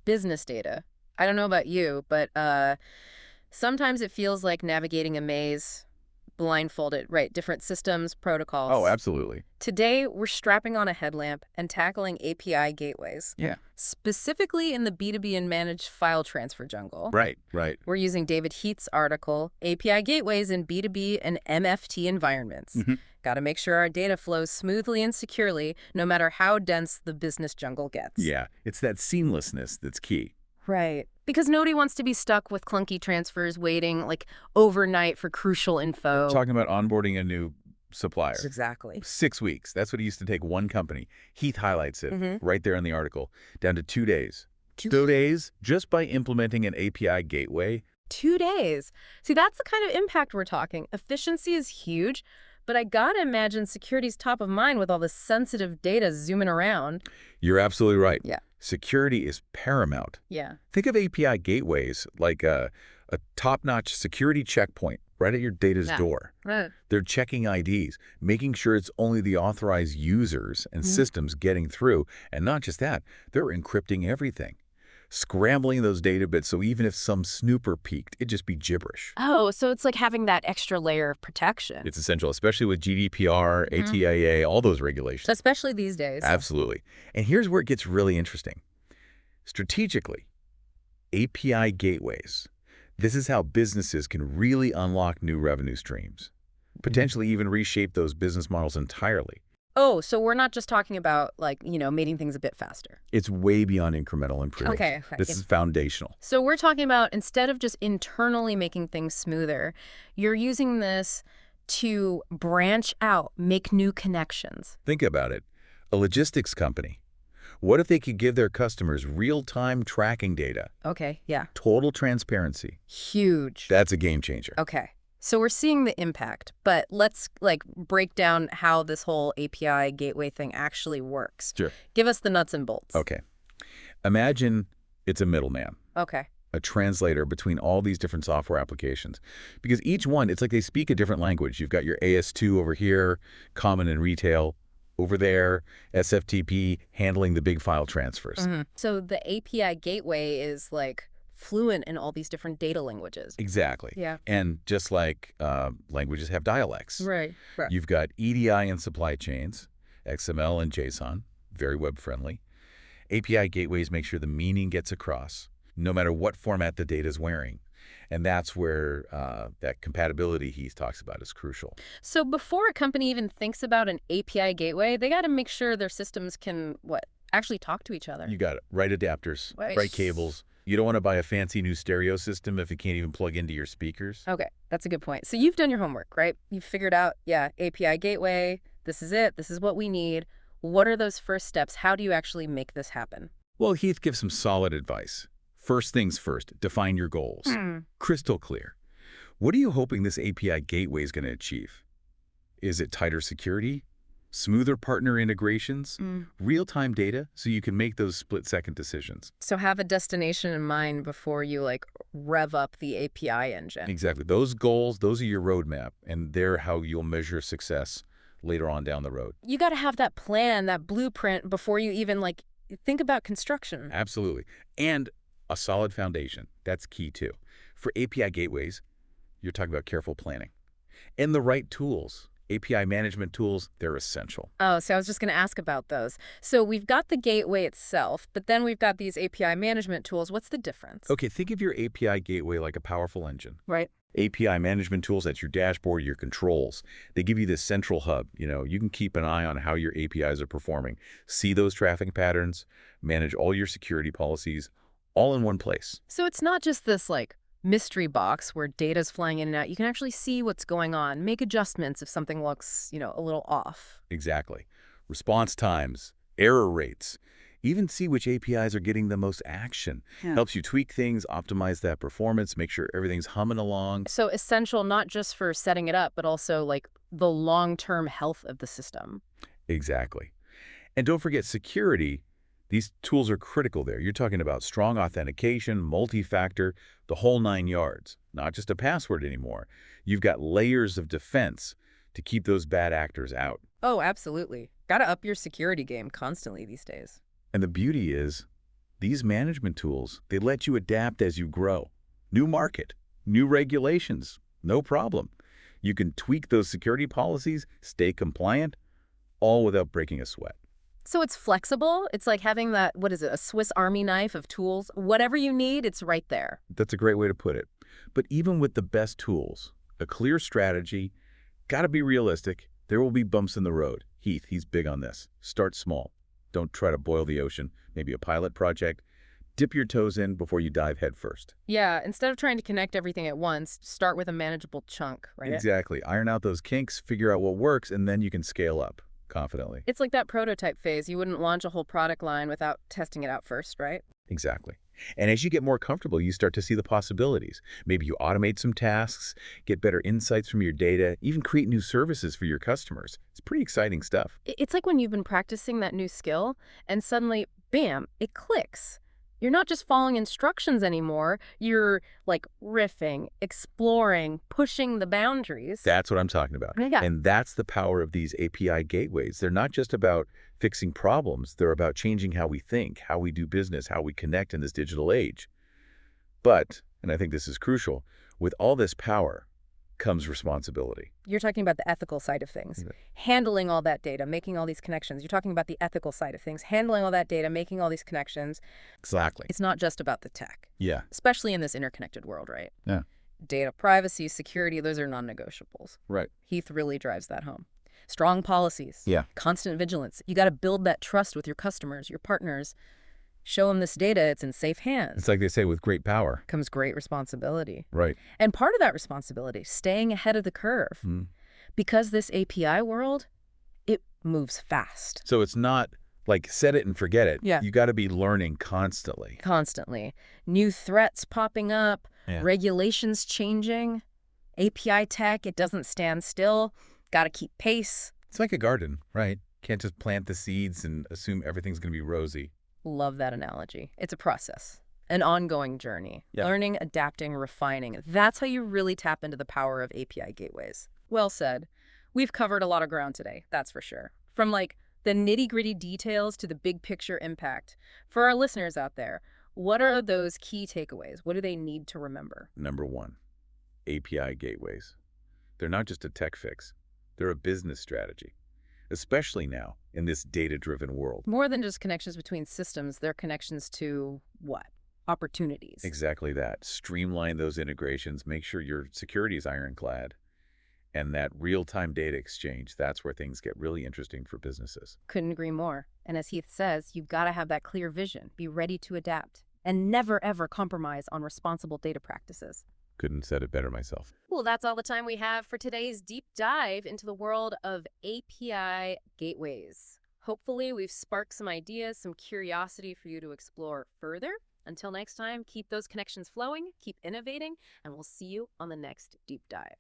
business data. I don't know about you, but sometimes it feels like navigating a maze blindfolded, right? Different systems, Oh, protocols. absolutely. Today, we're strapping on a headlamp and tackling API gateways, Yeah. specifically in the B2B and managed file transfer jungle. Right, right. We're using David Heath's article, API Gateways in B2B and MFT Environments. hmm Got to make sure our data flows smoothly and securely, no matter how dense the business jungle gets. Yeah, it's that seamlessness that's key. Right. Because nobody wants to be stuck with clunky transfers waiting like overnight for crucial info. Talking about onboarding a new supplier. Exactly. 6 weeks. That's what it used to take one company. Heath highlights it Mm-hmm. right there in the article, down to 2 days. 2 days just by implementing an API gateway. 2 days. See, that's the kind of impact we're talking. Efficiency is huge, but I gotta imagine security's top of mind with all this sensitive data zooming around. You're absolutely right. Yeah. Security is paramount. Yeah. Think of API gateways like a top-notch security checkpoint right at your data's Yeah. door. Right. They're checking IDs, making sure it's only the authorized users and systems getting through. And not just that, they're encrypting everything, scrambling those data bits so even if some snooper peeked, it'd just be gibberish. Oh, so it's like having that extra layer of protection. It's essential, especially with GDPR, ATIA, all those regulations. Especially these days. Absolutely. And here's where it gets really interesting. Strategically, API gateways. This is how businesses can really unlock new revenue streams, potentially even reshape those business models entirely. Oh, so we're not just talking about, like, making things a bit faster. It's way beyond incremental improvements. Okay. This is foundational. So we're talking about, instead of just internally making things smoother, you're using this to branch out, make new connections. Think about it. A logistics company. What if they could give their customers real-time tracking data? Okay, yeah. Total transparency. Huge. That's a game changer. Okay. So we're seeing the impact, but let's break down how this whole API gateway thing actually works. Sure. Give us the nuts and bolts. Okay. Imagine it's a middleman, Okay. a translator between all these different software applications. Because each one, it's like they speak a different language. You've got your AS2 over here, common in retail, over there, SFTP handling the big file transfers. So the API gateway is fluent in all these different data languages. Exactly. Yeah. And just like languages have dialects. Right. You've got EDI and supply chains, XML and JSON, very web-friendly. API gateways make sure the meaning gets across, no matter what format the data is wearing. And that's where that compatibility he talks about is crucial. So before a company even thinks about an API gateway, they got to make sure their systems can, actually talk to each other. You got it. Right adapters, Right. right cables. You don't want to buy a fancy new stereo system if it can't even plug into your speakers. Okay, that's a good point. So you've done your homework, right? You've figured out, API gateway, this is it, this is what we need. What are those first steps? How do you actually make this happen? Well, Heath gives some solid advice. First things first, define your goals. Crystal clear. What are you hoping this API gateway is going to achieve? Is it tighter security? Smoother partner integrations? Real-time data so you can make those split-second decisions? So have a destination in mind before you rev up the API engine. Exactly. Those goals, those are your roadmap, and they're how you'll measure success later on down the road. You got to have that plan, that blueprint before you even think about construction. Absolutely. And a solid foundation. That's key too. For API gateways, you're talking about careful planning. And the right tools. API management tools, they're essential. Oh, so I was just going to ask about those. So we've got the gateway itself, but then we've got these API management tools. What's the difference? Okay, think of your API gateway like a powerful engine. Right. API management tools, that's your dashboard, your controls. They give you this central hub. You can keep an eye on how your APIs are performing, see those traffic patterns, manage all your security policies, all in one place. So it's not just this mystery box where data's flying in and out. You can actually see what's going on, make adjustments if something looks, a little off. Exactly. Response times, error rates, even see which APIs are getting the most action. Yeah. Helps you tweak things, optimize that performance, make sure everything's humming along. So essential not just for setting it up, but also the long-term health of the system. Exactly. And don't forget security. These tools are critical there. You're talking about strong authentication, multi-factor, the whole 9 yards. Not just a password anymore. You've got layers of defense to keep those bad actors out. Oh, absolutely. Got to up your security game constantly these days. And the beauty is, These management tools, they let you adapt as you grow. New market, new regulations, no problem. You can tweak those security policies, stay compliant, all without breaking a sweat. So it's flexible. It's like having that, what is it, a Swiss Army knife of tools. Whatever you need, it's right there. That's a great way to put it. But even with the best tools, a clear strategy, gotta be realistic, there will be bumps in the road. Heath, he's big on this. Start small. Don't try to boil the ocean. Maybe a pilot project. Dip your toes in before you dive headfirst. Yeah, instead of trying to connect everything at once, start with a manageable chunk, right? Exactly. Iron out those kinks, figure out what works, and then you can scale up confidently. It's like that prototype phase. You wouldn't launch a whole product line without testing it out first, right? Exactly. And as you get more comfortable, you start to see the possibilities. Maybe you automate some tasks, get better insights from your data, even create new services for your customers. It's pretty exciting stuff. It's like when you've been practicing that new skill and suddenly, bam, it clicks. You're not just following instructions anymore. You're like riffing, exploring, pushing the boundaries. That's what I'm talking about. Yeah. And that's the power of these API gateways. They're not just about fixing problems. They're about changing how we think, how we do business, how we connect in this digital age. But, and I think this is crucial, with all this power comes responsibility. You're talking about the ethical side of things. Yeah. Handling all that data, making all these connections. You're talking about the ethical side of things. Handling all that data, making all these connections. Exactly. It's not just about the tech, Yeah. especially in this interconnected world, right? Yeah. Data privacy, security, those are non-negotiables. Right. Heath really drives that home. Strong policies. Yeah. Constant vigilance. You got to build that trust with your customers, your partners. Show them this data, it's in safe hands. It's like they say, with great power Comes great responsibility. Right. And part of that responsibility, staying ahead of the curve. Because this API world, it moves fast. So it's not like set it and forget it. Yeah. You got to be learning constantly. Constantly. New threats popping up, Yeah. regulations changing, API tech, it doesn't stand still. Got to keep pace. It's like a garden, right? Can't just plant the seeds and assume everything's going to be rosy. Love that analogy. It's a process, an ongoing journey. Yeah. Learning, adapting, refining. That's how you really tap into the power of API gateways. Well said. We've covered a lot of ground today, that's for sure. From like the nitty-gritty details to the big picture impact. For our listeners out there, what are those key takeaways? What do they need to remember? Number one, API gateways. They're not just a tech fix. They're a business strategy, especially now in this data-driven world. More than just connections between systems, they're connections to what? Opportunities. Exactly that. Streamline those integrations, make sure your security is ironclad, and that real-time data exchange, that's where things get really interesting for businesses. Couldn't agree more. And as Heath says, you've got to have that clear vision, be ready to adapt, and never ever compromise on responsible data practices. Couldn't have said it better myself. Well, that's all the time we have for today's deep dive into the world of API gateways. Hopefully, we've sparked some ideas, some curiosity for you to explore further. Until next time, keep those connections flowing, keep innovating, and we'll see you on the next deep dive.